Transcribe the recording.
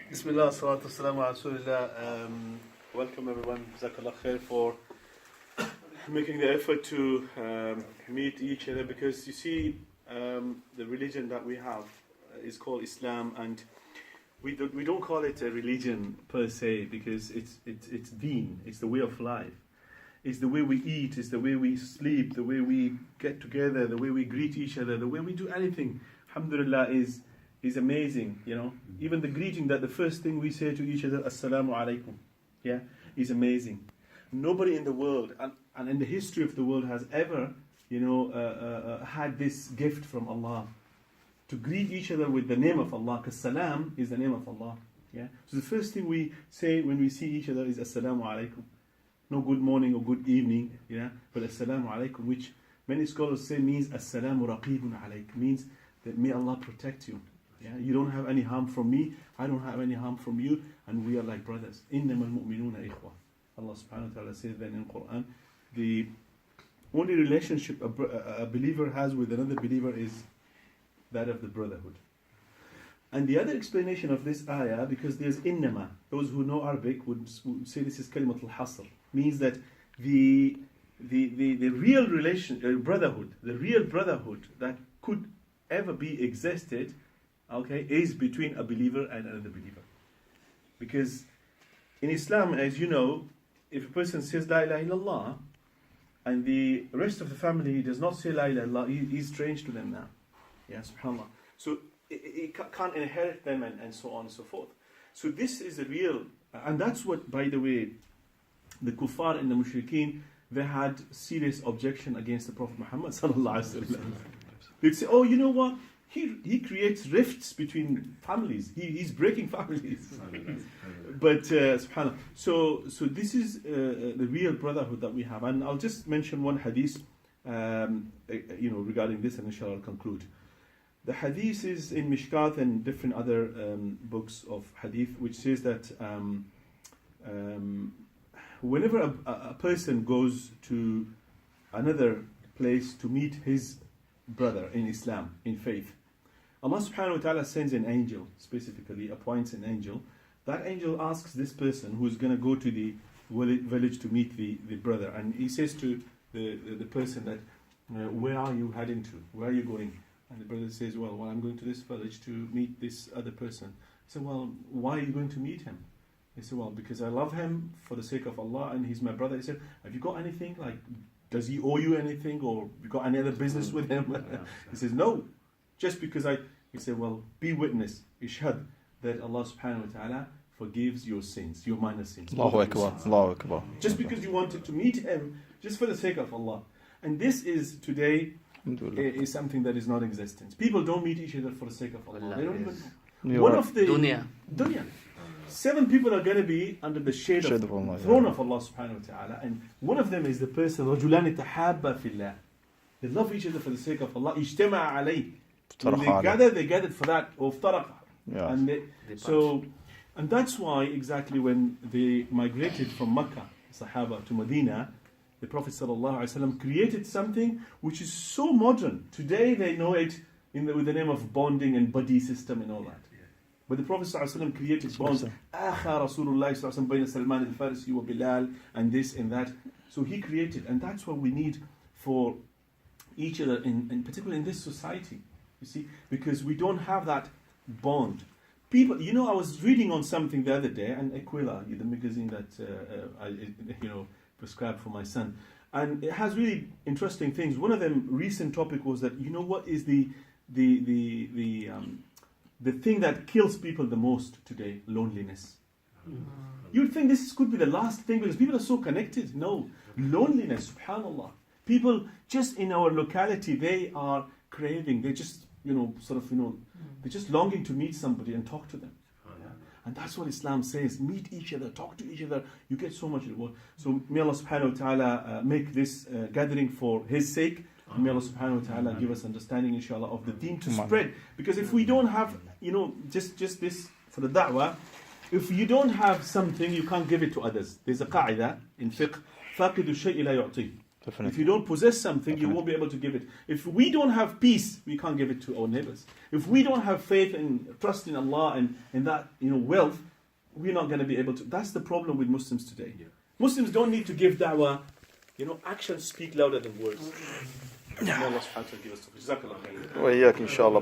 Bismillah, salatu wassalamu ala rasulillah. Welcome everyone, Jazakallah khair for making the effort to meet each other, because you see the religion that we have is called Islam, and we don't call it a religion per se, because it's deen, it's the way of life. It's the way we eat, it's the way we sleep, the way we get together, the way we greet each other, the way we do anything. Alhamdulillah is amazing, you know. Even the greeting, that the first thing we say to each other, Assalamu alaikum, yeah, is amazing. Nobody in the world, and in the history of the world, has ever, you know, had this gift from Allah, to greet each other with the name of Allah, because salam is the name of Allah, yeah. So the first thing we say when we see each other is Assalamu alaikum. No good morning or good evening, yeah, but Assalamu alaikum, which many scholars say means Assalamu raqibun alaik, means that may Allah protect you. Yeah, you don't have any harm from me, I don't have any harm from you, and we are like brothers. Innamal mu'minuna ikhwa. Allah subhanahu wa ta'ala says then in Quran, the only relationship a believer has with another believer is that of the brotherhood. And the other explanation of this ayah, because there's innama, those who know Arabic would say this is kalimat al-hasr, means that the real brotherhood, the real brotherhood that could ever be existed, okay, is between a believer and another believer. Because in Islam, as you know, if a person says La ilaha illallah and the rest of the family does not say La ilaha illallah, he's strange to them now. Yeah, subhanAllah. So he can't inherit them and so on and so forth. So this is a real, and that's what, by the way, the kuffar and the mushrikeen, they had serious objection against the Prophet Muhammad sallallahu alaihi wasallam. They'd say, oh, you know what? He creates rifts between families. He's breaking families. But subhanAllah. So this is the real brotherhood that we have. And I'll just mention one hadith, you know, regarding this, and inshallah I'll conclude. The hadith is in Mishkat and different other books of hadith, which says that whenever a person goes to another place to meet his brother in Islam, in faith, Allah subhanahu wa ta'ala sends an angel, specifically appoints an angel. That angel asks this person who's going to go to the village to meet the brother, and he says to the person that, where are you heading to? Where are you going? And the brother says, well, I'm going to this village to meet this other person. He said, well, why are you going to meet him? He said, well, because I love him for the sake of Allah, and he's my brother. He said, have you got anything? Like, does he owe you anything, or you got any other business with him? He says, no, just because he said, well, be witness, ishhad, that Allah subhanahu wa ta'ala forgives your sins, your minor sins. Allahu Akbar, Allahu Akbar. Just because you wanted to meet him, just for the sake of Allah. And this is today, is something that is not existent. People don't meet each other for the sake of Allah. They don't even. One of the dunya. 7 people are going to be under the shade of the throne of Allah subhanahu wa ta'ala, and one of them is the person رَجُلَانِ تَحَابَّ فِي اللَّهِ. They love each other for the sake of Allah. اجتمع عليه. When they gathered for that. And that's why exactly when they migrated from Mecca, Sahaba, to Medina, the Prophet ﷺ created something which is so modern. Today they know it with the name of bonding and buddy system and all that. But the Prophet ﷺ created bonds. Akha Rasulullah ﷺ bayna Salman al-Farisi wa Bilal, and this and that. So he created, and that's what we need for each other, in particular in this society. You see, because we don't have that bond. People, you know, I was reading on something the other day, and Aquila, the magazine that I, you know, prescribed for my son, and it has really interesting things. One of them recent topic was that, you know, what is the thing that kills people the most today? Loneliness. You'd think this could be the last thing because people are so connected. No, loneliness, subhanallah. People just in our locality, they are craving, they just, you know, sort of, you know, they're just longing to meet somebody and talk to them. And that's what Islam says. Meet each other, talk to each other. You get so much reward. So may Allah subhanahu wa ta'ala make this gathering for His sake. And may Allah subhanahu wa ta'ala give us understanding, inshallah, of the deen to spread. Because if we don't have, you know, just this for the da'wah, if you don't have something, you can't give it to others. There's a qa'idah in fiqh, فَاقِدُ الشَّيْءِ لَا يُعْطِيهِ. If you don't possess something, you won't be able to give it. If we don't have peace, we can't give it to our neighbors. If we don't have faith and trust in Allah and that wealth, we're not going to be able to. That's the problem with Muslims today. Muslims don't need to give da'wah. Actions speak louder than words. May Allah subhanahu wa ta'ala give us tawfiq. Jazakallah khairan. وإياك إن شاء الله.